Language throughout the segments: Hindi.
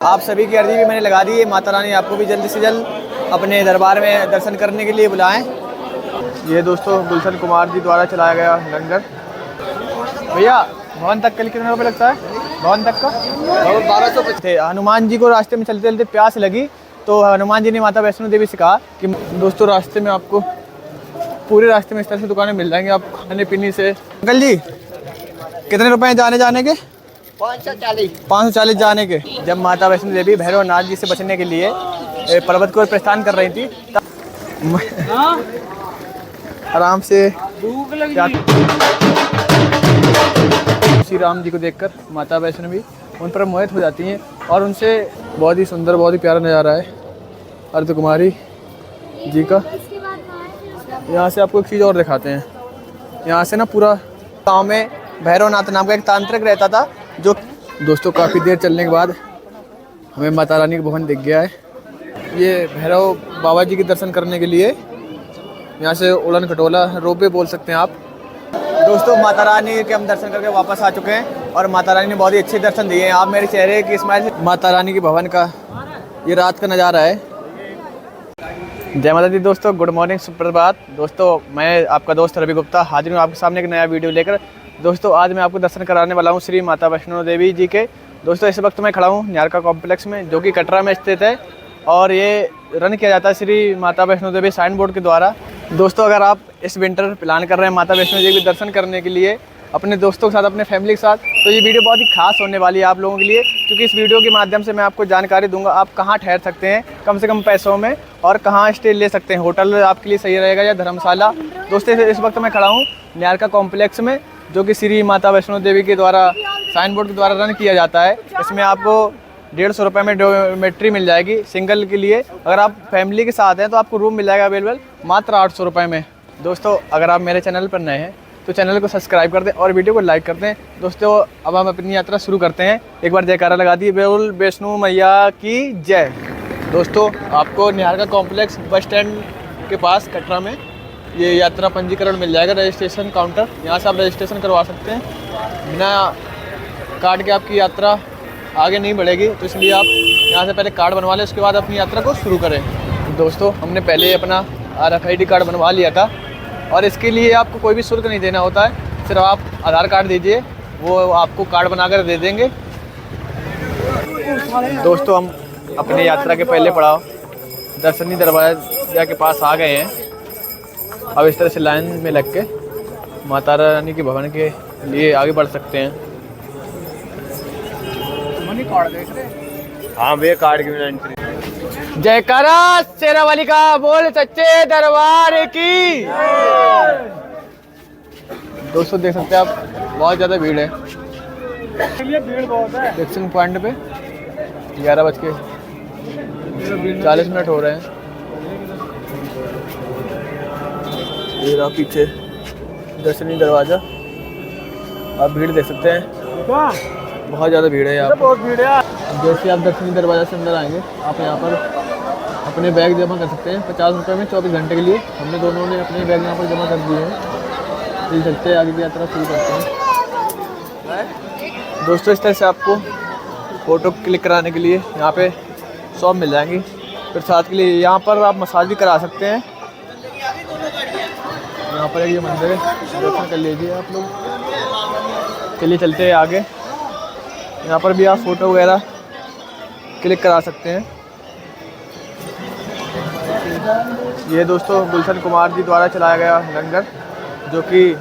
आप सभी की अर्जी भी मैंने लगा दी है। माता रानी आपको भी जल्द से जल्द अपने दरबार में दर्शन करने के लिए बुलाएं। ये दोस्तों गुलशन कुमार जी द्वारा चलाया गया लंगर। भैया भवन तक के लिए कितना रुपये लगता है? भवन तक का 1250 थे। हनुमान जी को रास्ते में चलते चलते प्यास लगी तो हनुमान जी ने माता वैष्णो देवी से कहा कि दोस्तों रास्ते में आपको पूरे रास्ते में इस तरह से दुकानें मिल जाएंगी, आप खाने पीने से। अंकल जी कितने रुपए हैं जाने के? 540 जाने के। जब माता वैष्णो देवी भैरवनाथ जी से बचने के लिए पर्वत को प्रस्थान कर रही थी आराम से श्री राम जी को देखकर माता वैष्णो भी उन पर मोहित हो जाती हैं और उनसे बहुत ही सुंदर, बहुत ही प्यारा नज़ारा है अर्ध कुमारी जी का। यहाँ से आपको एक चीज़ और दिखाते हैं। यहाँ से ना पूरा गाँव में भैरवनाथ नाम का एक तांत्रिक रहता था, जो दोस्तों काफ़ी देर चलने के बाद हमें माता रानी का भवन दिख गया है। ये भैरव बाबा जी के दर्शन करने के लिए यहाँ से उड़न खटोला रोपवे बोल सकते हैं आप। दोस्तों माता रानी के हम दर्शन करके वापस आ चुके हैं और माता रानी ने बहुत ही अच्छे दर्शन दिए हैं। आप मेरे चेहरे की स्माइल से माता रानी के भवन का ये रात का नज़ारा है। जय माता दी दोस्तों, गुड मॉर्निंग, सुप्रभात। दोस्तों मैं आपका दोस्त रवि गुप्ता हाजिर हूँ आपके सामने एक नया वीडियो लेकर। दोस्तों आज मैं आपको दर्शन कराने वाला हूँ श्री माता वैष्णो देवी जी के। दोस्तों इस वक्त मैं खड़ा हूँ न्यारका कॉम्प्लेक्स में, जो कि कटरा में स्थित है और ये रन किया जाता है श्री माता वैष्णो देवी साइन बोर्ड के द्वारा। दोस्तों अगर आप इस विंटर प्लान कर रहे हैं माता वैष्णो देवी दर्शन करने के लिए अपने दोस्तों के साथ, अपने फैमिली के साथ, तो ये वीडियो बहुत ही खास होने वाली है आप लोगों के लिए, क्योंकि इस वीडियो के माध्यम से मैं आपको जानकारी दूंगा आप कहाँ ठहर सकते हैं कम से कम पैसों में और कहाँ स्टे ले सकते हैं, होटल आपके लिए सही रहेगा या धर्मशाला। दोस्तों इस वक्त मैं खड़ा हूँ न्यारका कॉम्प्लेक्स में, जो कि श्री माता वैष्णो देवी के द्वारा साइन बोर्ड के द्वारा रन किया जाता है। इसमें आपको 150 रुपये में डोमेट्री मिल जाएगी सिंगल के लिए। अगर आप फैमिली के साथ हैं तो आपको रूम मिल जाएगा अवेलेबल मात्र 800 रुपये में। दोस्तों अगर आप मेरे चैनल पर नए हैं तो चैनल को सब्सक्राइब कर दें और वीडियो को लाइक कर दें। दोस्तों अब हम अपनी यात्रा शुरू करते हैं। एक बार जयकारा लगा दी, बोल वैष्णो मैया की जय। दोस्तों आपको न्यारका कॉम्प्लेक्स बस स्टैंड के पास कटरा में ये यात्रा पंजीकरण मिल जाएगा, रजिस्ट्रेशन काउंटर। यहाँ से आप रजिस्ट्रेशन करवा सकते हैं। बिना कार्ड के आपकी यात्रा आगे नहीं बढ़ेगी, तो इसलिए आप यहाँ से पहले कार्ड बनवा लें, उसके बाद अपनी यात्रा को शुरू करें। दोस्तों हमने पहले अपना RFID कार्ड बनवा लिया था और इसके लिए आपको कोई भी शुल्क नहीं देना होता है, सिर्फ आप आधार कार्ड दीजिए, वो आपको कार्ड बनाकर दे देंगे। दोस्तों हम अपनी यात्रा के पहले पड़ाव दर्शनी दरवाजा के पास आ गए हैं। अब इस तरह से लाइन में लग के माता रानी के भवन के लिए आगे बढ़ सकते हैं। हाँ भैया कार्ड की एंट्री। जयकारा शेरावाली का बोल सच्चे दरबार की। दोस्तों देख सकते हैं आप बहुत ज़्यादा भीड़ है। भीड़ बहुत है। दर्शन पॉइंट पे 11:40 हो रहे हैं। ये रहा पीछे दर्शनी दरवाजा, आप भीड़ देख सकते हैं, बहुत ज़्यादा भीड़ है यहाँ। बहुत भीड़ है। जैसे आप दर्शनी दरवाजा से अंदर आएंगे आप यहाँ पर अपने बैग जमा कर सकते हैं 50 रुपये में 24 घंटे के लिए। हमने दोनों ने अपने बैग यहाँ पर जमा कर दिए हैं। चल सकते हैं आगे की यात्रा शुरू करते हैं। दोस्तों इस तरह से आपको फ़ोटो क्लिक कराने के लिए यहाँ पे शॉप मिल जाएंगी, फिर साथ के लिए यहाँ पर आप मसाज भी करा सकते हैं। यहाँ पर ये मंदिर है, दर्शन कर लीजिए आप लोग। चलिए चलते हैं आगे। यहाँ पर भी आप फ़ोटो वगैरह क्लिक करा सकते हैं। ये दोस्तों गुलशन कुमार जी द्वारा चलाया गया लंगर, जो कि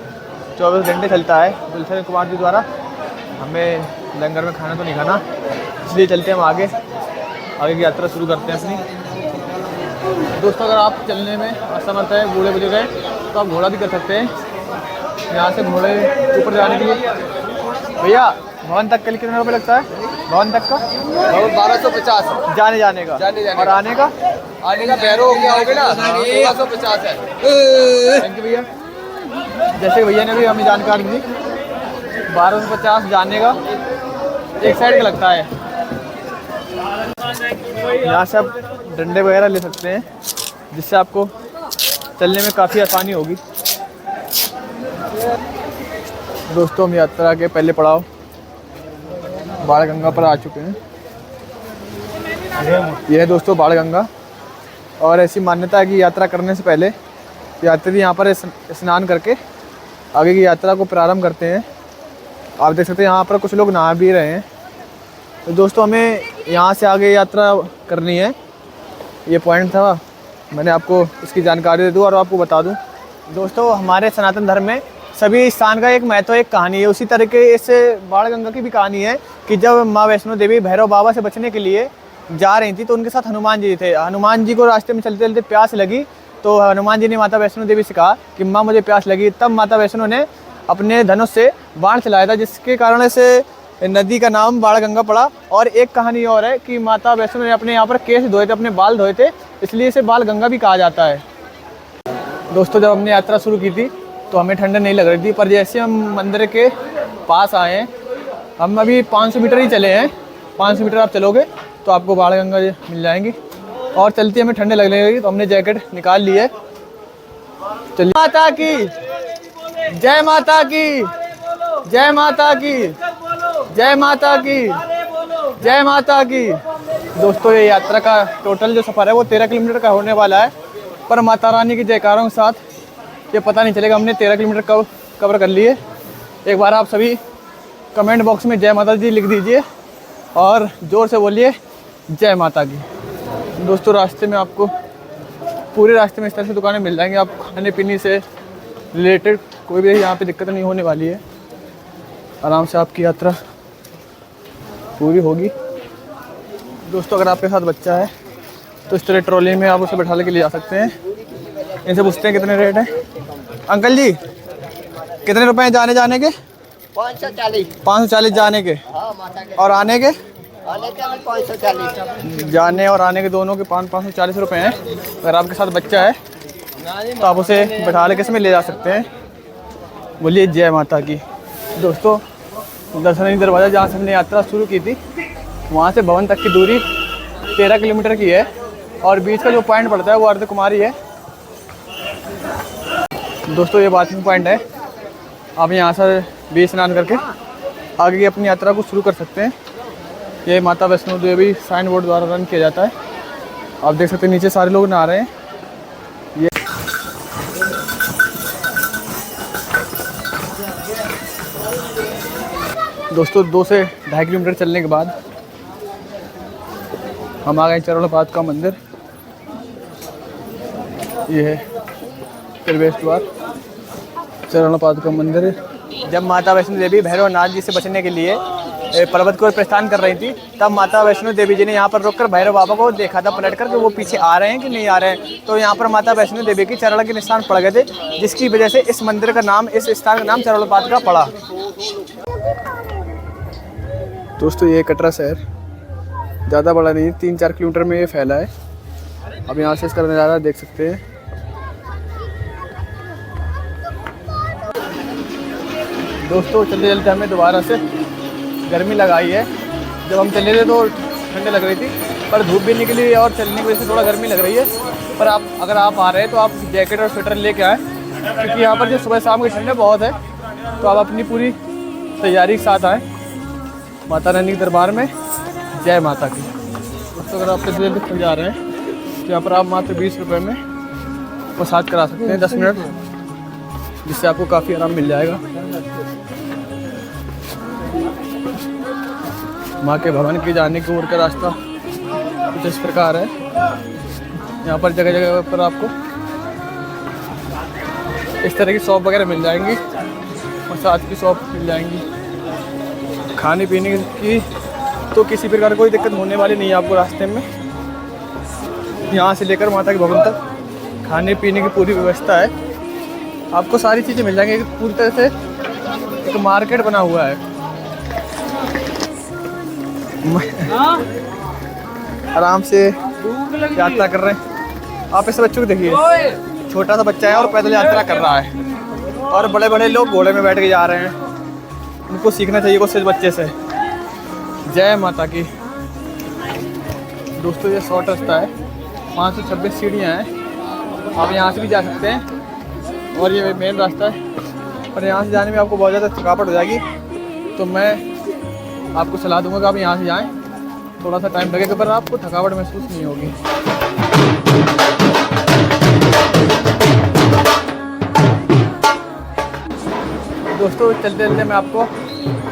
24 घंटे चलता है गुलशन कुमार जी द्वारा। हमें लंगर में खाना तो नहीं खाना, इसलिए चलते हैं हम आगे की यात्रा शुरू करते हैं अपनी। दोस्तों अगर आप चलने में असमर्थ है, बूढ़े बुजुर्ग हैं, तो आप घोड़ा भी कर सकते हैं। यहाँ से घोड़े ऊपर जाने के लिए भैया भवन तक के लिए कितना रुपये लगता है? भवन तक का 1250 जाने का और आने का भैरव हो गया होगा ना 1250 है। थैंक यू भैया। जैसे भैया ने भी हमें जानकारी दी 1250 जाने का, एक साइड का लगता है। यहाँ से आप डंडे वगैरह ले सकते हैं, जिससे आपको चलने में काफ़ी आसानी होगी। दोस्तों हम यात्रा के पहले पड़ाव बाण गंगा पर आ चुके हैं। यह है दोस्तों बाणगंगा। और ऐसी मान्यता है कि यात्रा करने से पहले यात्री यहाँ पर स्नान करके आगे की यात्रा को प्रारंभ करते हैं। आप देख सकते हैं यहाँ पर कुछ लोग नहा भी रहे हैं। तो दोस्तों हमें यहाँ से आगे यात्रा करनी है, ये पॉइंट था, मैंने आपको इसकी जानकारी दे दूँ और आपको बता दूँ। दोस्तों हमारे सनातन धर्म में सभी स्थान का एक महत्व, एक कहानी है। उसी तरीके इस बाणगंगा की भी कहानी है कि जब माँ वैष्णो देवी भैरव बाबा से बचने के लिए जा रही थी तो उनके साथ हनुमान जी थे। हनुमान जी को रास्ते में चलते चलते प्यास लगी तो हनुमान जी ने माता वैष्णो देवी से कहा कि माँ मुझे प्यास लगी। तब माता वैष्णो ने अपने धनुष से बाण चलाया था, जिसके कारण से नदी का नाम बाणगंगा पड़ा। और एक कहानी और है कि माता वैष्णो ने अपने यहाँ पर केस धोए थे, अपने बाल धोए थे, इसलिए इसे बाणगंगा भी कहा जाता है। दोस्तों जब हमने यात्रा शुरू की थी तो हमें ठंड नहीं लग रही थी, पर जैसे हम मंदिर के पास आए हैं, हम अभी 500 मीटर ही चले हैं, 500 मीटर आप चलोगे तो आपको बाणगंगा मिल जाएंगी। और चलती हमें ठंड लगने लगी तो हमने जैकेट निकाल ली है। चलिए। माता की जय, माता की जय, माता की जय, माता की जय, माता की। दोस्तों ये यात्रा का टोटल जो सफ़र है वो 13 किलोमीटर का होने वाला है, पर माता रानी की जयकारों के साथ ये पता नहीं चलेगा हमने 13 किलोमीटर कब कवर कर लिए। एक बार आप सभी कमेंट बॉक्स में जय माता दी लिख दीजिए और ज़ोर से बोलिए जय माता की। दोस्तों रास्ते में आपको पूरे रास्ते में इस तरह से दुकानें मिल जाएंगी, आप खाने पीने से रिलेटेड कोई भी यहाँ पे दिक्कत नहीं होने वाली है। आराम से आपकी यात्रा पूरी होगी। दोस्तों अगर आपके साथ बच्चा है तो इस तरह ट्रॉली में आप उसे बैठा के ले जा सकते हैं। इनसे पूछते हैं कितने रेट है। अंकल जी कितने रुपए हैं जाने के? 540 जाने के और आने के? 540। जाने और आने के दोनों के 540 रुपए हैं। अगर आपके साथ बच्चा है तो आप उसे बैठा के इसमें ले जा सकते हैं। बोलिए जय माता की। दोस्तों दर्शनी दरवाज़ा जहाँ से हमने यात्रा शुरू की थी वहाँ से भवन तक की दूरी 13 किलोमीटर की है और बीच का जो पॉइंट पड़ता है वो अर्धकुमारी है। दोस्तों ये बाथिंग पॉइंट है, आप यहाँ से भी स्नान करके आगे की अपनी यात्रा को शुरू कर सकते हैं। ये माता वैष्णो देवी साइन बोर्ड द्वारा रन किया जाता है। आप देख सकते हैं नीचे सारे लोग नहा रहे हैं। ये दोस्तों 2 से 2.5 किलोमीटर चलने के बाद हम आ गए चरणोपात का मंदिर। ये है प्रवेश द्वार चरणोपात का मंदिर। जब माता वैष्णो देवी भैरवनाथ जी से बचने के लिए पर्वत को प्रस्थान कर रही थी तब माता वैष्णो देवी जी ने यहाँ पर रुककर भैरव बाबा को देखा था पलट कर कि वो पीछे आ रहे हैं कि नहीं आ रहे हैं। तो यहाँ पर माता वैष्णो देवी की चरण के निशान पड़ गए थे, जिसकी वजह से इस मंदिर का नाम, इस स्थान का नाम चरणोपात का पड़ा। दोस्तों ये कटरा शहर ज़्यादा बड़ा नहीं है, 3-4 किलोमीटर में ये फैला है। अब यहाँ से इसका नज़ारा देख सकते हैं। दोस्तों चलते चलते हमें दोबारा से गर्मी लगाई है। जब हम चले थे तो ठंड लग रही थी, पर धूप भी निकली और चलने की वजह से थोड़ा गर्मी लग रही है। पर अगर आप आ रहे हैं तो आप जैकेट और स्वेटर लेके आएँ, क्योंकि यहाँ पर जो सुबह शाम की ठंड बहुत है। तो आप अपनी पूरी तैयारी के साथ आएँ माता रानी के दरबार में। जय माता की। दोस्तों अगर आप पैसे तक जा रहे हैं तो यहाँ पर आप मात्र 20 रुपये में मसाज करा सकते हैं 10 मिनट, जिससे आपको काफ़ी आराम मिल जाएगा। माँ के भवन के जाने की ओर का रास्ता कुछ इस प्रकार है। यहाँ पर जगह जगह पर आपको इस तरह की शॉप वगैरह मिल जाएंगी, मसाज की शॉप मिल जाएंगी। खाने पीने की तो किसी प्रकार कोई दिक्कत होने वाली नहीं है आपको रास्ते में। यहाँ से लेकर माता के भवन तक खाने पीने की पूरी व्यवस्था है, आपको सारी चीज़ें मिल जाएंगी। पूरी तरह से एक मार्केट बना हुआ है। आराम से यात्रा कर रहे हैं। आप इस बच्चों को देखिए, छोटा सा बच्चा है और पैदल यात्रा कर रहा है, और बड़े बड़े लोग घोड़े में बैठ के जा रहे हैं। उनको सीखना चाहिए कुछ इस बच्चे से। जय माता की। दोस्तों ये शॉर्ट रास्ता है, 526 सीढ़ियाँ हैं, आप यहाँ से भी जा सकते हैं। और ये मेन रास्ता है, पर यहाँ से जाने में आपको बहुत ज़्यादा थकावट हो जाएगी, तो मैं आपको सलाह दूंगा कि आप यहाँ से जाएं थोड़ा सा टाइम लगेगा पर आपको थकावट महसूस नहीं होगी। दोस्तों चलते चलते मैं आपको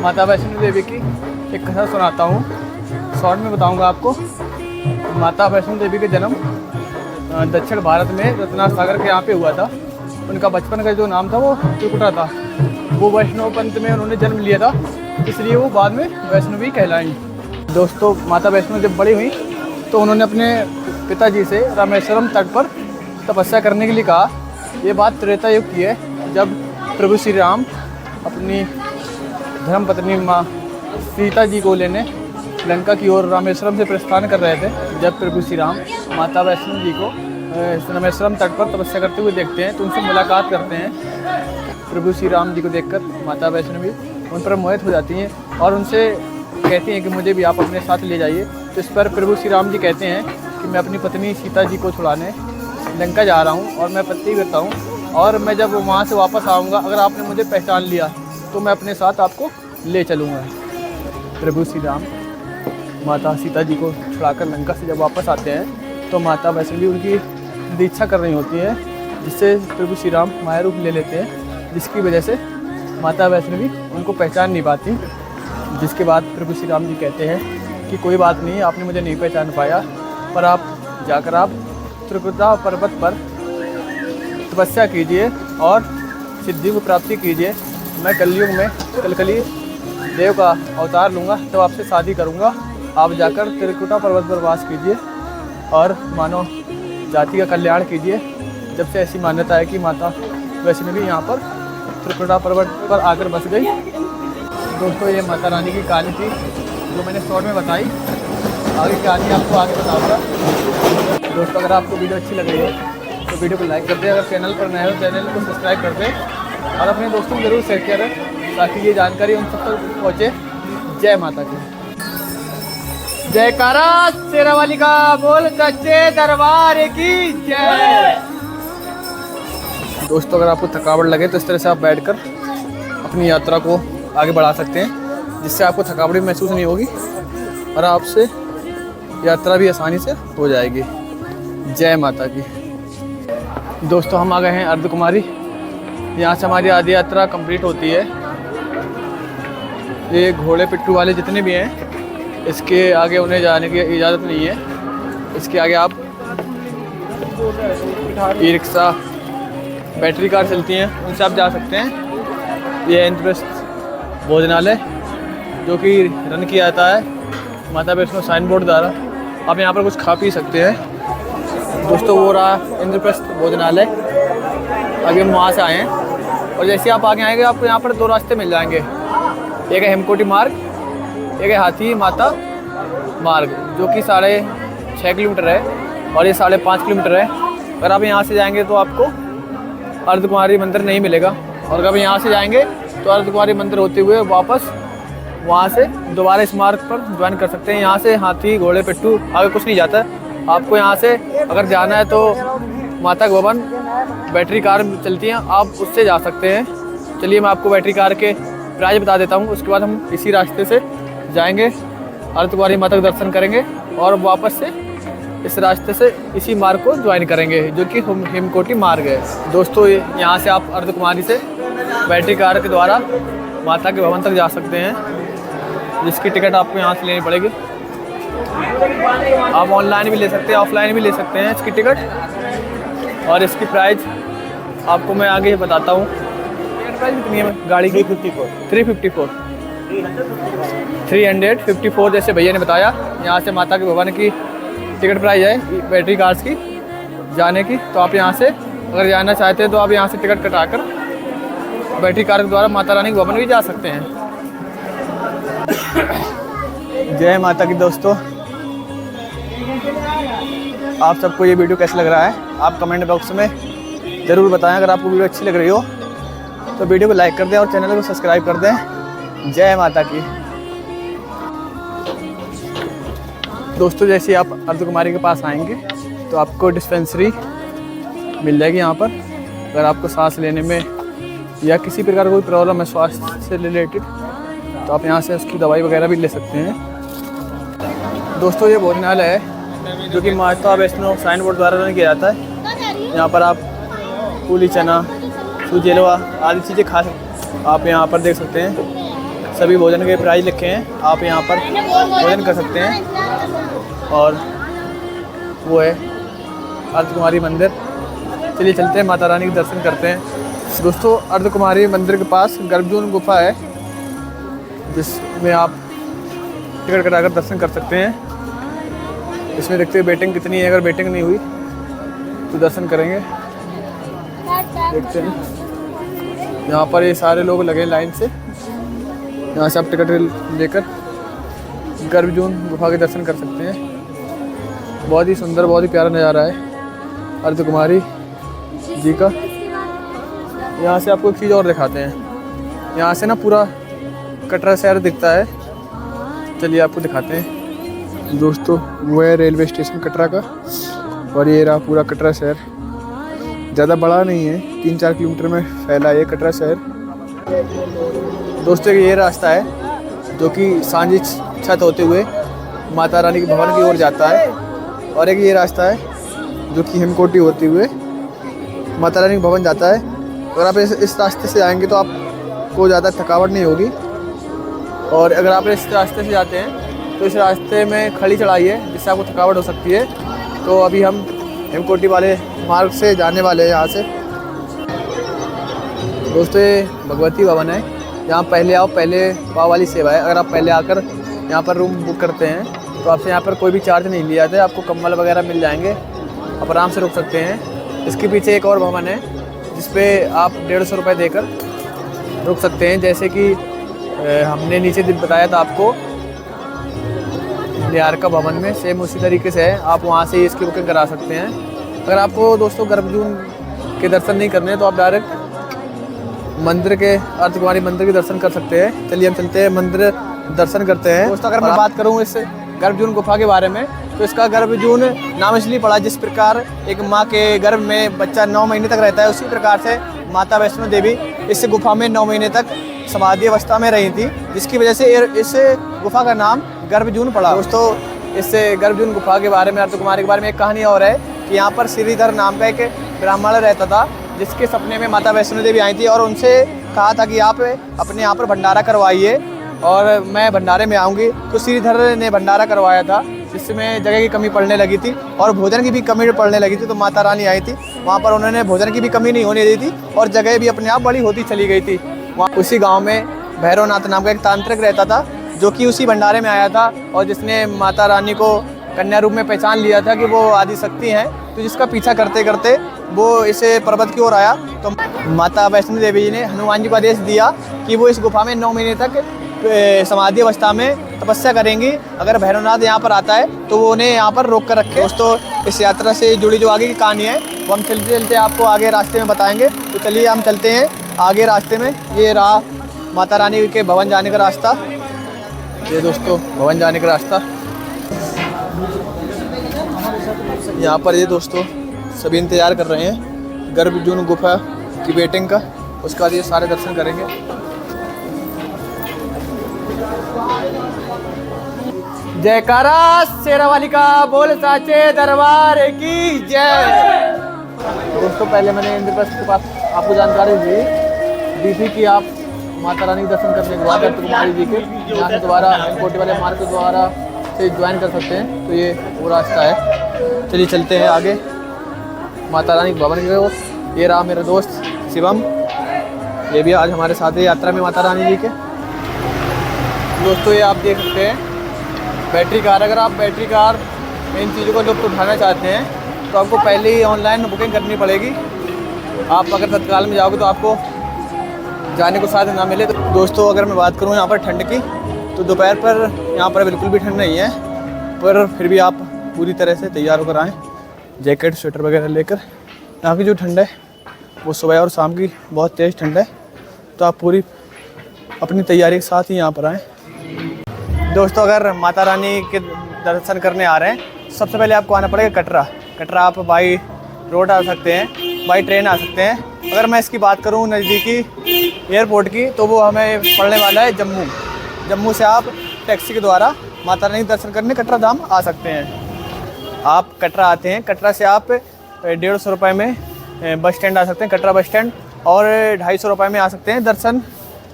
माता वैष्णो देवी की एक कथा सुनाता हूँ। शॉर्ट में बताऊँगा आपको। माता वैष्णो देवी का जन्म दक्षिण भारत में रत्ना सागर के यहाँ पे हुआ था। उनका बचपन का जो नाम था वो त्रिकुटा था। वो वैष्णव पंथ में उन्होंने जन्म लिया था, इसलिए वो बाद में वैष्णवी कहलाई। दोस्तों माता वैष्णो जब बड़ी हुई तो उन्होंने अपने पिताजी से रामेश्वरम तट पर तपस्या करने के लिए कहा। ये बात त्रेता युग की है, जब प्रभु श्री राम अपनी धर्मपत्नी माँ सीता जी को लेने लंका की ओर रामेश्वरम से प्रस्थान कर रहे थे। जब प्रभु श्री राम माता वैष्णो जी को रामेश्वरम तट पर तपस्या करते हुए देखते हैं तो उनसे मुलाकात करते हैं। प्रभु श्री राम जी को देखकर माता वैष्णवी उन पर मोहित हो जाती हैं और उनसे कहती हैं कि मुझे भी आप अपने साथ ले जाइए। तो इस पर प्रभु श्री राम जी कहते हैं कि मैं अपनी पत्नी सीता जी को छुड़ाने लंका जा रहा हूँ और मैं पत्नी करता हूँ, और मैं जब वहाँ से वापस आऊँगा अगर आपने मुझे पहचान लिया तो मैं अपने साथ आपको ले चलूँगा। प्रभु श्री राम माता सीता जी को छुड़ाकर लंका से जब वापस आते हैं तो माता वैष्णवी उनकी दीक्षा कर रही होती है, जिससे प्रभु श्री राम माया रूप ले लेते हैं, जिसकी वजह से माता वैष्णवी उनको पहचान नहीं पाती। जिसके बाद प्रभु श्री राम जी कहते हैं कि कोई बात नहीं, आपने मुझे नहीं पहचान पाया, पर आप जाकर आप त्रिकुटा पर्वत पर तपस्या कीजिए और सिद्धि को प्राप्ति कीजिए। मैं कलयुग में कलकली देव का अवतार लूँगा तो आपसे शादी करूँगा। आप जाकर त्रिकुटा पर्वत पर वास कीजिए और मानव जाति का कल्याण कीजिए। जब से ऐसी मान्यता है कि माता वैष्णवी यहाँ पर त्रिकुटा पर्वत पर आकर बस गई। दोस्तों ये माता रानी की कहानी थी जो मैंने शॉर्ट में बताई। आगे की कहानी आपको आगे बताऊँगा। दोस्तों अगर आपको वीडियो अच्छी लग रही है तो वीडियो को लाइक कर दें, अगर चैनल पर नए हो चैनल को सब्सक्राइब कर दें और अपने दोस्तों को जरूर शेयर करें ताकि ये जानकारी उन सब तक पहुँचे। जय माता की जयकारा, शेरावाली का बोल, सच्चे दरबार की जय। दोस्तों अगर आपको थकावट लगे तो इस तरह से आप बैठकर अपनी यात्रा को आगे बढ़ा सकते हैं, जिससे आपको थकावट भी महसूस नहीं होगी और आपसे यात्रा भी आसानी से हो जाएगी। जय माता की। दोस्तों हम आ गए हैं अर्धकुमारी। यहाँ से हमारी आधी यात्रा कंप्लीट होती है। ये घोड़े पिट्ठू वाले जितने भी हैं इसके आगे उन्हें जाने की इजाज़त नहीं है। इसके आगे आप ई रिक्शा, बैटरी कार चलती हैं, उनसे आप जा सकते हैं। ये इंद्रप्रस्थ भोजनालय जो कि रन किया जाता है माता वैष्णो साइन बोर्ड द्वारा। आप यहाँ पर कुछ खा पी सकते हैं। दोस्तों वो रहा इंद्रप्रस्थ भोजनालय। अभी हम वहाँ से आए हैं और जैसे आप आगे आएंगे आपको यहाँ पर दो रास्ते मिल जाएंगे। एक है हेमकोटी मार्ग, एक है हाथी माता मार्ग जो कि 6.5 किलोमीटर है और ये 5.5 किलोमीटर है। अगर आप यहाँ से जाएंगे तो आपको अर्धकुमारी मंदिर नहीं मिलेगा, और अगर यहाँ से जाएंगे तो अर्धकुमारी मंदिर होते हुए वापस वहाँ से दोबारा इस मार्ग पर ज्वाइन कर सकते हैं। यहाँ से हाथी घोड़े पिट्ठू आगे कुछ नहीं जाता है। आपको यहाँ से अगर जाना है तो माता भवन बैटरी कार चलती हैं, आप उससे जा सकते हैं। चलिए मैं आपको बैटरी कार के प्राइस बता देता हूँ। उसके बाद हम इसी रास्ते से जाएंगे, अर्धकुमारी माता का दर्शन करेंगे और वापस से इस रास्ते से इसी मार्ग को ज्वाइन करेंगे जो कि हेमकोटी मार्ग है। दोस्तों यहाँ से आप अर्धकुमारी से बैटरी कार के द्वारा माता के भवन तक जा सकते हैं, जिसकी टिकट आपको यहाँ से लेनी पड़ेगी। आप ऑनलाइन भी ले सकते हैं, ऑफलाइन भी ले सकते हैं इसकी टिकट। और इसकी प्राइस आपको मैं आगे बताता हूँ। प्राइस कितनी है गाड़ी की? 354 जैसे भैया ने बताया। यहाँ से माता के भवन की टिकट प्राइस है बैटरी कार्स की जाने की। तो आप यहाँ से अगर जाना चाहते हैं तो आप यहाँ से टिकट कटाकर बैटरी कार के द्वारा माता रानी के भवन भी जा सकते हैं। जय माता की। दोस्तों आप सबको ये वीडियो कैसा लग रहा है आप कमेंट बॉक्स में ज़रूर बताएं। अगर आपको वीडियो अच्छी लग रही हो तो वीडियो को लाइक कर दें और चैनल को सब्सक्राइब कर दें। जय माता की। दोस्तों जैसे आप अर्धकुमारी के पास आएंगे तो आपको डिस्पेंसरी मिल जाएगी यहाँ पर। अगर आपको सांस लेने में या किसी प्रकार का कोई प्रॉब्लम है स्वास्थ्य से रिलेटेड तो आप यहाँ से उसकी दवाई वगैरह भी ले सकते हैं। दोस्तों ये भोजनालय है जो कि माता वैष्णो साइन बोर्ड द्वारा रन किया जाता है। यहाँ पर आप पूली चना, सूजी हलवा आदि चीज़ें खा सकते। आप यहाँ पर देख सकते हैं सभी भोजन के प्राइस लिखे हैं, आप यहाँ पर भोजन कर सकते हैं। और वो है अर्धकुमारी मंदिर। चलिए चलते हैं, माता रानी के दर्शन करते हैं। दोस्तों अर्धकुमारी मंदिर के पास गर्भजून गुफा है जिसमें आप टिकट कटाकर दर्शन कर सकते हैं। इसमें देखते हैं वेटिंग कितनी है, अगर वेटिंग नहीं हुई तो दर्शन करेंगे। देखते हैं यहाँ पर ये सारे लोग लगे लाइन से, यहाँ से आप टिकट लेकर गर्भजून गुफा के दर्शन कर सकते हैं। बहुत ही सुंदर, बहुत ही प्यारा नज़ारा है अर्धकुमारी जी का। यहाँ से आपको एक चीज़ और दिखाते हैं, यहाँ से ना पूरा कटरा शहर दिखता है। चलिए आपको दिखाते हैं। दोस्तों वो है रेलवे स्टेशन कटरा का, और ये रहा पूरा कटरा शहर। ज़्यादा बड़ा नहीं है, 3-4 किलोमीटर में फैला है कटरा शहर। दोस्तों ये रास्ता है जो कि सांझी छत होते हुए माता रानी के भवन की ओर जाता है, और एक ये रास्ता है जो कि हिमकोटी होते हुए माता रानी के भवन जाता है। अगर आप इस रास्ते से आएंगे तो आपको ज़्यादा थकावट नहीं होगी, और अगर आप इस रास्ते से जाते हैं तो इस रास्ते में खड़ी चढ़ाई है जिससे आपको थकावट हो सकती है। तो अभी हम हिमकोटी वाले मार्ग से जाने वाले हैं यहाँ से। दोस्तों ये भगवती भवन है, यहाँ पहले आओ पहले पाव वाली सेवा है। अगर आप पहले आकर यहाँ पर रूम बुक करते हैं तो आपसे यहाँ पर कोई भी चार्ज नहीं लिया जाता है, आपको कंबल वगैरह मिल जाएंगे, आप आराम से रुक सकते हैं। इसके पीछे एक और भवन है जिस पे आप 150 रुपये देकर रुक सकते हैं। जैसे कि हमने नीचे दिन बताया था आपको बिहार का भवन में, सेम उसी तरीके से है, आप वहाँ से इसकी बुकिंग करा सकते हैं। अगर आपको दोस्तों गर्भजून के दर्शन नहीं करने तो आप डायरेक्ट मंदिर के अर्धकुमारी मंदिर के दर्शन कर सकते हैं। चलिए हम चलते हैं, मंदिर दर्शन करते हैं। दोस्तों अगर मैं बात करूँ इस गर्भजून गुफा के बारे में तो इसका गर्भजून नाम इसलिए पड़ा, जिस प्रकार एक माँ के गर्भ में बच्चा 9 महीने तक रहता है, उसी प्रकार से माता वैष्णो देवी इस गुफा में 9 महीने तक समाधि अवस्था में रही थी, जिसकी वजह से इस गुफा का नाम गर्भजून पड़ा। दोस्तों इस गर्भजून गुफा के बारे में, अर्धकुमारी के बारे में एक कहानी और है कि यहाँ पर श्रीधर नाम का एक ब्राह्मण रहता था, जिसके सपने में माता वैष्णो देवी आई थी और उनसे कहा था कि आप अपने यहाँ पर भंडारा करवाइए और मैं भंडारे में आऊँगी। तो श्रीधर ने भंडारा करवाया था, जिसमें जगह की कमी पड़ने लगी थी और भोजन की भी कमी पड़ने लगी थी। तो माता रानी आई थी वहाँ पर, उन्होंने भोजन की भी कमी नहीं होने दी थी और जगह भी अपने आप बड़ी होती चली गई थी। वहाँ उसी गांव में भैरवनाथ नाम का एक तांत्रिक रहता था जो कि उसी भंडारे में आया था और जिसने माता रानी को कन्या रूप में पहचान लिया था कि वो आदि शक्ति हैं। तो जिसका पीछा करते करते वो इस पर्वत की ओर आया। तो माता वैष्णो देवी जी ने हनुमान जी को आदेश दिया कि वो इस गुफा में 9 महीने तक समाधि अवस्था में तपस्या करेंगी। अगर भैरवनाथ यहाँ पर आता है तो वो उन्हें यहाँ पर रोक कर रखे। दोस्तों इस यात्रा से जुड़ी जो आगे की कहानी है वो हम चलते चलते आपको आगे रास्ते में बताएंगे। तो चलिए हम चलते हैं आगे रास्ते में। ये रहा माता रानी के भवन जाने का रास्ता, ये दोस्तों भवन जाने का रास्ता। यहाँ पर ये दोस्तों सभी इंतज़ार कर रहे हैं गर्भजून गुफा की वेटिंग का, उसके बाद ये सारे दर्शन करेंगे। जयकारा शेरावाली का, बोल साचे दरबार की जय। दोस्तों पहले मैंने इंद्रप्रस्थ के पास आपको जानकारी दी थी कि आप माता रानी के दर्शन करने के बाद अर्धकुमारी जी के यहाँ से दोबारा हिमकोटी वाले मार्ग के द्वारा से ज्वाइन कर सकते हैं। तो ये वो रास्ता है, चलिए चलते हैं आगे माता रानी के भवन की ओर। ये रहा मेरा दोस्त शिवम, ये भी आज हमारे साथ है यात्रा में माता रानी जी के। दोस्तों ये आप देख सकते हैं बैटरी कार। अगर आप बैटरी कार इन चीज़ों को लुत्फ उठाना चाहते हैं तो आपको पहले ही ऑनलाइन बुकिंग करनी पड़ेगी। आप अगर तत्काल में जाओगे तो आपको जाने को साथ ना मिले। तो दोस्तों अगर मैं बात करूँ यहाँ पर ठंड की, तो दोपहर पर यहाँ पर बिल्कुल भी ठंड नहीं है, पर फिर भी आप पूरी तरह से तैयार होकर आएँ, जैकेट स्वेटर वगैरह लेकर। यहाँ की जो ठंड है वो सुबह और शाम की बहुत तेज़ ठंड है, तो आप पूरी अपनी तैयारी के साथ ही यहाँ पर आएँ। दोस्तों अगर माता रानी के दर्शन करने आ रहे हैं सबसे पहले आपको आना पड़ेगा कटरा। कटरा आप बाई रोड आ सकते हैं, बाई ट्रेन आ सकते हैं। अगर मैं इसकी बात करूं नज़दीकी एयरपोर्ट की, तो वो हमें पड़ने वाला है जम्मू। जम्मू से आप टैक्सी के द्वारा माता रानी के दर्शन करने कटरा धाम आ सकते हैं। आप कटरा आते हैं, कटरा से आप 150 रुपये में बस स्टैंड आ सकते हैं, कटरा बस स्टैंड, और 250 रुपये में आ सकते हैं दर्शन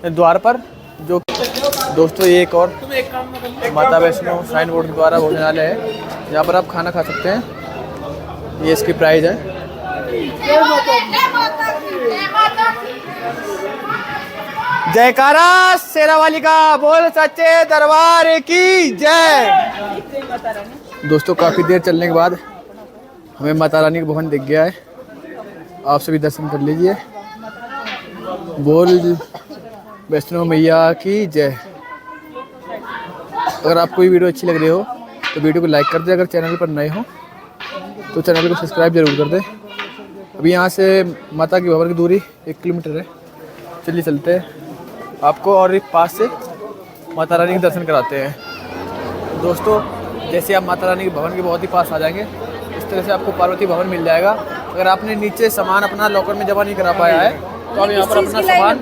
द्वार पर। जो दोस्तों ये एक और माता वैष्णो श्राइन बोर्ड के द्वारा भोजनालय है, यहाँ पर आप खाना खा सकते हैं। ये इसकी प्राइस है। जयकारा शेरावाली का, बोल सच्चे दरबार की जय। दोस्तों काफ़ी देर चलने के बाद हमें माता रानी का भवन दिख गया है, आप सभी दर्शन कर लीजिए। बोल वैष्णो मैया की जय। अगर आपको ये वीडियो अच्छी लग रही हो तो वीडियो को लाइक कर दें, अगर चैनल पर नए हो तो चैनल को सब्सक्राइब जरूर कर दें। अभी यहाँ से माता की भवन की दूरी 1 किलोमीटर है, चलिए चलते हैं आपको और एक पास से माता रानी के दर्शन कराते हैं। दोस्तों जैसे आप माता रानी के भवन के बहुत ही पास आ जाएंगे, इस तरह से आपको पार्वती भवन मिल जाएगा। अगर आपने नीचे सामान अपना लॉकर में जमा नहीं करा पाया है तो आप यहाँ पर अपना सामान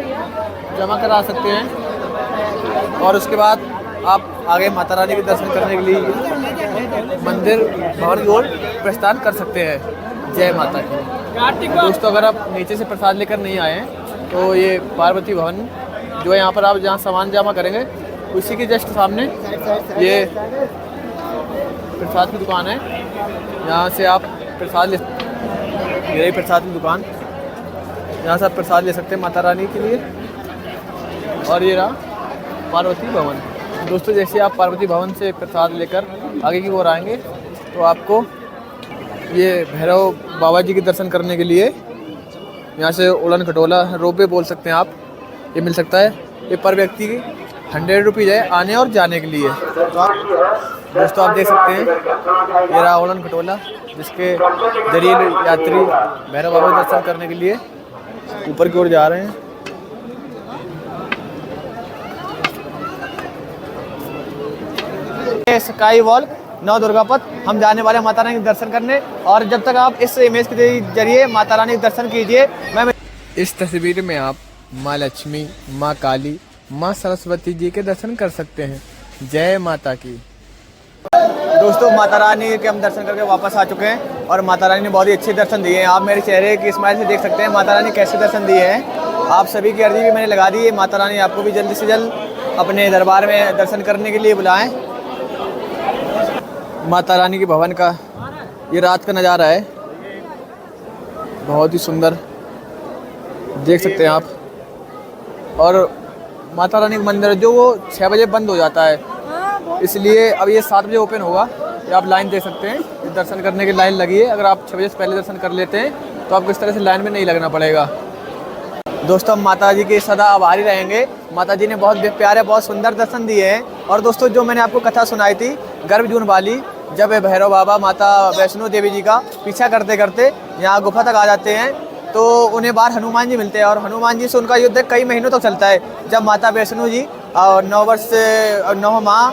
जमा करा सकते हैं, और उसके बाद आप आगे माता रानी के दर्शन करने के लिए मंदिर भवन की ओर प्रस्थान कर सकते हैं। जय माता की। दोस्तों अगर आप नीचे से प्रसाद लेकर नहीं आए हैं तो ये पार्वती भवन जो है, यहाँ पर आप जहाँ सामान जमा करेंगे उसी के जस्ट सामने ये प्रसाद की दुकान है। यहाँ से आप प्रसाद ले, यही प्रसाद की दुकान, यहाँ से आप प्रसाद ले सकते हैं माता रानी के लिए। और ये रहा पार्वती भवन। दोस्तों जैसे आप पार्वती भवन से प्रसाद लेकर आगे की ओर आएंगे तो आपको ये भैरव बाबा जी के दर्शन करने के लिए यहाँ से उड़न खटोला रोपवे बोल सकते हैं आप, ये मिल सकता है। ये पर व्यक्ति की 100 रुपीज़ है आने और जाने के लिए। दोस्तों आप देख सकते हैं ये रहा उड़न खटोला, जिसके जरिए यात्री भैरव बाबा के दर्शन करने के लिए ऊपर की ओर जा रहे हैं। स्काई वॉक नौ दुर्गा पथ, हम जाने वाले माता रानी के दर्शन करने। और जब तक आप इस इमेज के जरिए माता रानी के दर्शन कीजिए, मैं इस तस्वीर में आप माँ लक्ष्मी, माँ काली, माँ सरस्वती जी के दर्शन कर सकते हैं। जय माता की। दोस्तों माता रानी के हम दर्शन करके वापस आ चुके हैं और माता रानी ने बहुत ही अच्छे दर्शन दिए हैं। आप मेरे चेहरे की स्माइल से देख सकते हैं माता रानी कैसे दर्शन दिए हैं। आप सभी की अर्जी भी मैंने लगा दी है, माता रानी आपको भी जल्द से जल्द अपने दरबार में दर्शन करने के लिए बुलाएं। माता रानी के भवन का ये रात का नज़ारा है, बहुत ही सुंदर देख सकते हैं आप। और माता रानी का मंदिर जो वो 6 बजे बंद हो जाता है, इसलिए अब ये 7 बजे ओपन होगा। ये आप लाइन देख सकते हैं, दर्शन करने की लाइन लगी है। अगर आप 6 बजे से पहले दर्शन कर लेते हैं तो आपको इस तरह से लाइन में नहीं लगना पड़ेगा। दोस्तों हम माता जी के सदा आभारी रहेंगे। माता जी ने बहुत प्यारे बहुत सुंदर दर्शन दिए हैं। और दोस्तों जो मैंने आपको कथा सुनाई थी गर्भजून वाली, जब भैरव बाबा माता वैष्णो देवी जी का पीछा करते करते यहाँ गुफा तक आ जाते हैं तो उन्हें बाहर हनुमान जी मिलते हैं और हनुमान जी से उनका युद्ध कई महीनों तक चलता है। जब माता वैष्णो जी 9 माह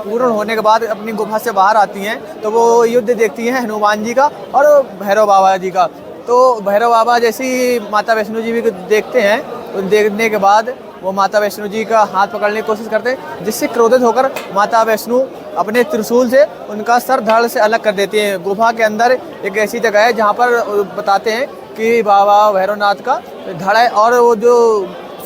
पूर्ण होने के बाद अपनी गुफा से बाहर आती हैं तो वो युद्ध देखती हैं हनुमान जी का और भैरव बाबा जी का। तो भैरव बाबा जैसी माता वैष्णो जी भी देखते हैं, तो देखने के बाद वो माता वैष्णो जी का हाथ पकड़ने की कोशिश करते हैं, जिससे क्रोधित होकर माता वैष्णो अपने त्रिशूल से उनका सर धड़ से अलग कर देती हैं। गुफा के अंदर एक ऐसी जगह है जहाँ पर बताते हैं कि बाबा भैरवनाथ का धड़ है और वो जो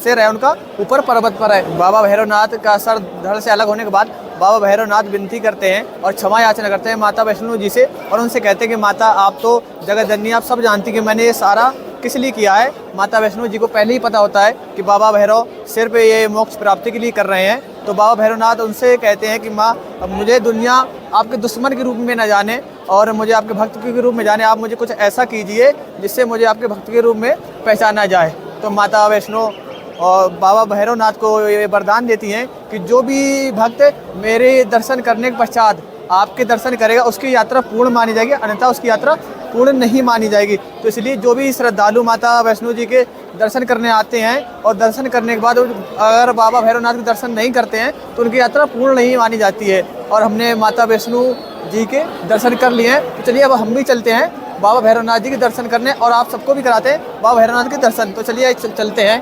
सिर है उनका ऊपर पर्वत पर है। बाबा भैरवनाथ का सर धड़ से अलग होने के बाद बाबा भैरवनाथ विनती करते हैं और क्षमा याचना करते हैं माता वैष्णो जी से और उनसे कहते हैं कि माता आप तो जगत जननी, आप सब जानती कि मैंने ये सारा किस लिए किया है। माता वैष्णो जी को पहले ही पता होता है कि बाबा भैरव सिर पे ये मोक्ष प्राप्ति के लिए कर रहे हैं। तो बाबा भैरवनाथ उनसे कहते हैं कि माँ अब मुझे दुनिया आपके दुश्मन के रूप में न जाने और मुझे आपके भक्त के रूप में जाने, आप मुझे कुछ ऐसा कीजिए जिससे मुझे आपके भक्त के रूप में पहचाना जाए। तो माता वैष्णो और बाबा भैरवनाथ को ये वरदान देती हैं कि जो भी भक्त मेरे दर्शन करने के पश्चात आपके दर्शन करेगा उसकी यात्रा पूर्ण मानी जाएगी, अन्यथा उसकी यात्रा पूर्ण नहीं मानी जाएगी। तो इसलिए जो भी श्रद्धालु माता वैष्णो जी के दर्शन करने आते हैं और दर्शन करने के बाद अगर बाबा भैरवनाथ के दर्शन नहीं करते हैं तो उनकी यात्रा पूर्ण नहीं मानी जाती है। और हमने माता वैष्णो जी के दर्शन कर लिए हैं, तो चलिए अब हम भी चलते हैं बाबा भैरवनाथ जी के दर्शन करने और आप सबको भी कराते हैं बाबा भैरवनाथ के दर्शन। तो चलिए चलते हैं।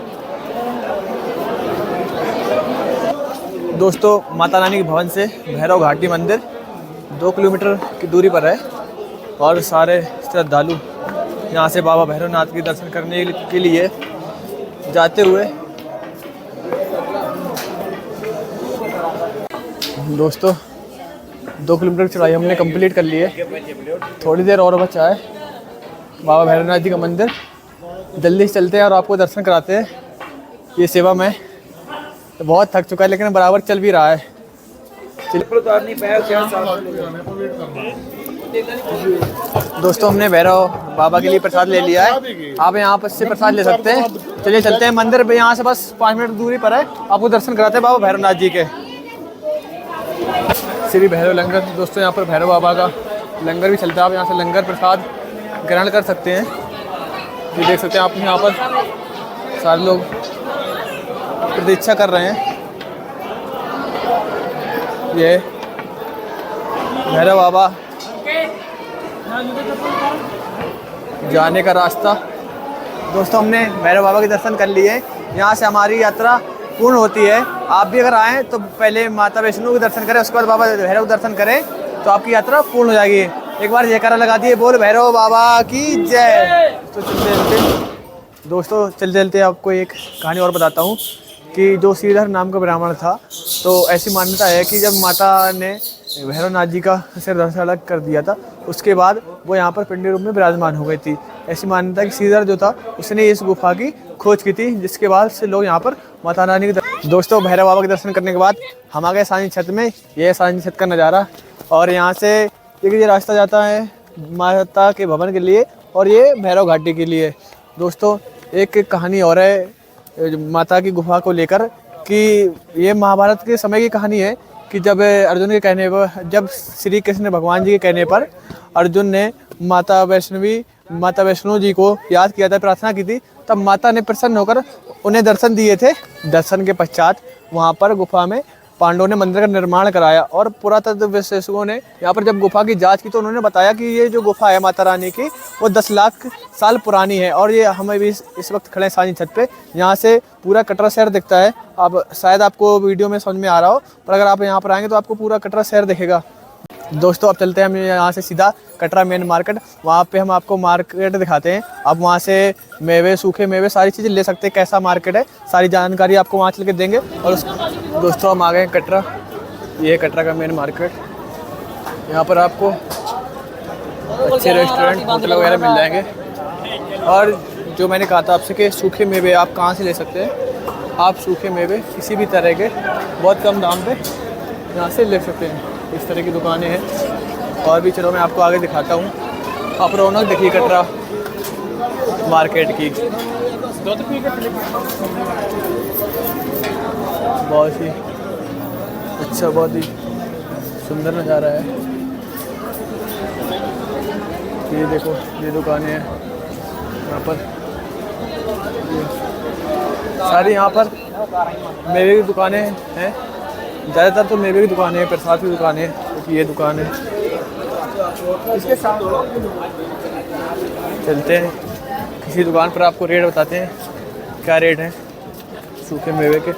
दोस्तों माता रानी के भवन से भैरव घाटी मंदिर 2 किलोमीटर की दूरी पर है और सारे श्रद्धालु यहाँ से बाबा भैरवनाथ के दर्शन करने के लिए जाते हुए। दोस्तों 2 किलोमीटर की चढ़ाई हमने कंप्लीट कर ली है, थोड़ी देर और बचा है। बाबा भैरवनाथ जी का मंदिर, जल्दी से चलते हैं और आपको दर्शन कराते हैं। ये सेवा में बहुत थक चुका है लेकिन बराबर चल भी रहा है। दोस्तों हमने भैरव बाबा के लिए प्रसाद ले लिया है, आप यहाँ पर से प्रसाद ले सकते हैं। चलिए चलते हैं मंदिर पे, यहाँ से बस 5 मिनट दूरी पर है, आपको दर्शन कराते हैं बाबा भैरवनाथ जी के। श्री भैरव लंगर, दोस्तों यहाँ पर भैरव बाबा का लंगर भी चलता है, आप यहाँ से लंगर प्रसाद ग्रहण कर सकते हैं। ये देख सकते हैं आप, यहाँ पर सारे लोग प्रतीक्षा कर रहे हैं। ये भैरव बाबा जाने का रास्ता। दोस्तों हमने भैरव बाबा के दर्शन कर लिए, यहाँ से हमारी यात्रा पूर्ण होती है। आप भी अगर आएँ तो पहले माता वैष्णो के दर्शन करें, उसके बाद बाबा भैरव दर्शन करें तो आपकी यात्रा पूर्ण हो जाएगी। एक बार जयकारा लगा दिए, बोल भैरव बाबा की जय। तो दोस्तों चलते चलते आपको एक कहानी और बताता हूँ कि जो श्रीधर नाम का ब्राह्मण था, तो ऐसी मान्यता है कि जब माता ने भैरवनाथ जी का सिर धड़ से अलग कर दिया था, उसके बाद वो यहाँ पर पिंडी रूप में विराजमान हो गई थी। ऐसी मान्यता कि श्रीधर जो था उसने इस गुफा की खोज की थी, जिसके बाद से लोग यहाँ पर माता रानी के दोस्तों भैरव बाबा के दर्शन करने के बाद हम आ गए सांझी छत में। ये सांझी छत का नज़ारा, और यहाँ से ये रास्ता जाता है माता के भवन के लिए और ये भैरव घाटी के लिए। दोस्तों एक कहानी और है माता की गुफा को लेकर कि ये महाभारत के समय की कहानी है कि जब अर्जुन के कहने पर, जब श्री कृष्ण भगवान जी के कहने पर अर्जुन ने माता वैष्णो जी को याद किया था, प्रार्थना की थी, तब माता ने प्रसन्न होकर उन्हें दर्शन दिए थे। दर्शन के पश्चात वहाँ पर गुफा में पांडवों ने मंदिर का निर्माण कराया और पुरातत्व विशेषज्ञों ने यहाँ पर जब गुफा की जांच की तो उन्होंने बताया कि ये जो गुफा है माता रानी की वो 10 लाख साल पुरानी है। और ये हमें भी इस वक्त खड़े हैं सांझी छत पे, यहाँ से पूरा कटरा शहर दिखता है। अब शायद आपको वीडियो में समझ में आ रहा हो, पर अगर आप यहाँ पर आएंगे तो आपको पूरा कटरा शहर दिखेगा। दोस्तों अब चलते हैं हम यहाँ से सीधा कटरा मेन मार्केट, वहाँ पे हम आपको मार्केट दिखाते हैं। आप वहाँ से मेवे, सूखे मेवे, सारी चीज़ें ले सकते हैं। कैसा मार्केट है सारी जानकारी आपको वहाँ चल के देंगे। और दोस्तों हम आ गए कटरा, ये है कटरा का मेन मार्केट। यहाँ पर आपको अच्छे रेस्टोरेंट, होटल वगैरह मिल जाएंगे। और जो मैंने कहा था आपसे कि सूखे मेवे आप कहाँ से ले सकते हैं, आप सूखे मेवे किसी भी तरह के बहुत कम दाम पे यहाँ से ले सकते हैं। इस तरह की दुकानें हैं और भी, चलो मैं आपको आगे दिखाता हूँ। आप रौनक देखिए कटरा मार्केट की, बहुत ही अच्छा, बहुत ही सुंदर नज़ारा है। ये देखो ये दुकानें हैं यहाँ पर, सारी यहाँ पर मेवे की दुकानें हैं। ज़्यादातर तो मेवे की दुकानें हैं, प्रसाद की दुकानें हैं। ये दुकान है, इसके साथ चलते हैं किसी दुकान पर, आपको रेट बताते हैं क्या रेट है सूखे मेवे के।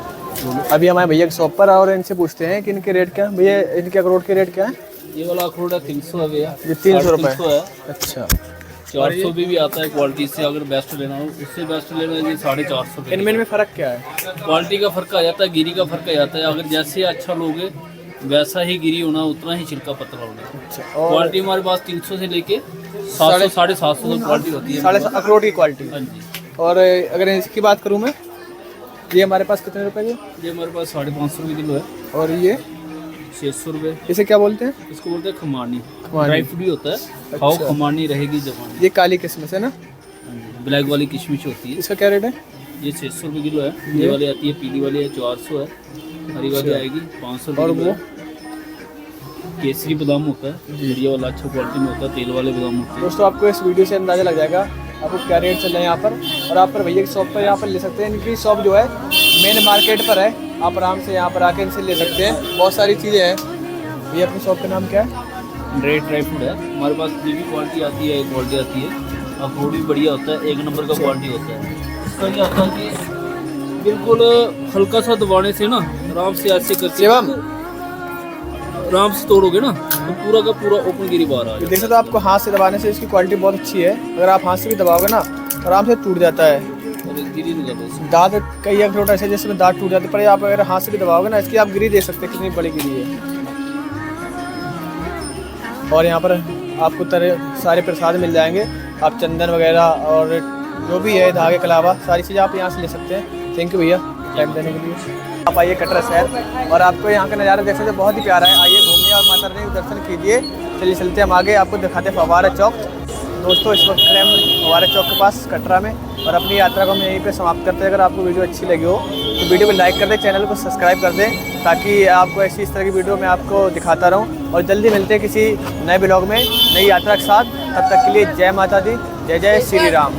अभी हमारे भैया की शॉप पर और इनसे पूछते हैं कि इनके रेट क्या है। भैया इनके अखरोट के रेट क्या है? ये वाला अखरोट है 300 है भैया, ये 300 रुपये है। अच्छा, 400 भी आता है क्वालिटी से, अगर बेस्ट लेना हो उससे बेस्ट लेना है। ये 450 इनमें फ़र्क क्या है? क्वालिटी का फ़र्क आ जाता है, गिरी का फ़र्क आ जाता है। अगर जैसे अच्छा लोगे वैसा ही गिरी होना, उतना ही छिलका पतला होना। अच्छा, क्वालिटी हमारे पास 300 से लेके 700 750 तक क्वालिटी होती है। 750 अखरोट की क्वालिटी। हाँ जी। और अगर इसकी बात करूँ मैं, ये हमारे पास कितने रुपए की? ये हमारे पास 550 रुपये किलो है। और ये 600 रुपये। इसे क्या बोलते हैं? इसको बोलते हैं खमानी, ड्राई फ्रूट भी होता है। खाओ खमानी रहेगी जमानी। ये काली किस्मत है ना, ब्लैक वाली किशमिश होती है। इसका क्या रेट है? ये 600 रुपये किलो है। ये वाली आती है, पीली वाली है 400 है, हरी वाली आएगी 500 और रुपये। वो केसरी बादाम होता है, बढ़िया वाला, अच्छा क्वालिटी में होता है। तेल वाले बादाम होते हैं। दोस्तों आपको इस वीडियो से अंदाज़ा लग जाएगा आपको क्या रेट चल रहे हैं यहाँ पर। और आप पर भैया की शॉप पर यहाँ पर ले सकते हैं। इनकी शॉप जो है मेन मार्केट पर है, आप आराम से यहाँ पर आके इनसे ले सकते हैं। बहुत सारी चीज़ें हैं। ये अपनी शॉप का नाम क्या है? रेड ड्राई फ्रूट है हमारे पास। ये भी क्वालिटी आती है, एक क्वालिटी आती है। अखरोट भी बढ़िया होता है, एक नंबर का क्वालिटी होता है। इसका क्या होता है कि बिल्कुल हल्का सा दबाने से ना आराम से ऐसे करके शिवम। आराम से तोड़ोगे ना तो पूरा का पूरा ओपन गिरी बाहर आ ये जाएगा। देख सकते हो, आपको हाथ से दबाने से इसकी क्वालिटी बहुत अच्छी है। अगर आप हाथ से भी दबाओगे ना तो आराम से टूट जाता है। और गिरी नहीं करते इसमें। दांत कई एक ऐसे जिसमें दांत टूट जाते, पर आप अगर हाथ से भी दबाओगे ना, इसकी आप गिरी देख सकते हैं कितनी बड़ी गिरी है। और यहाँ पर आपको तरह सारे प्रसाद मिल जाएंगे। आप चंदन वगैरह और जो भी है धागे के अलावा सारी चीज़ें आप यहाँ से ले सकते हैं। थैंक यू भैया टाइम देने के लिए। आप आइए कटरा शहर और आपको यहाँ का नज़ारा देख सकते हैं, बहुत ही प्यारा है। आइए घूमिए और माता रानी के दर्शन कीजिए। चलिए चलते हम आगे, आपको दिखाते हैं फव्वारा चौक। दोस्तों इस वक्त खड़े हम फव्वारा चौक के पास कटरा में, और अपनी यात्रा को हम यहीं पे समाप्त करते हैं। अगर आपको वीडियो अच्छी लगी हो तो वीडियो को लाइक कर दें, चैनल को सब्सक्राइब कर दें, ताकि आपको ऐसी इस तरह की वीडियो मैं आपको दिखाता रहूं। और जल्दी मिलते हैं किसी नए ब्लॉग में नई यात्रा के साथ। तब तक के लिए जय माता दी, जय जय श्री राम।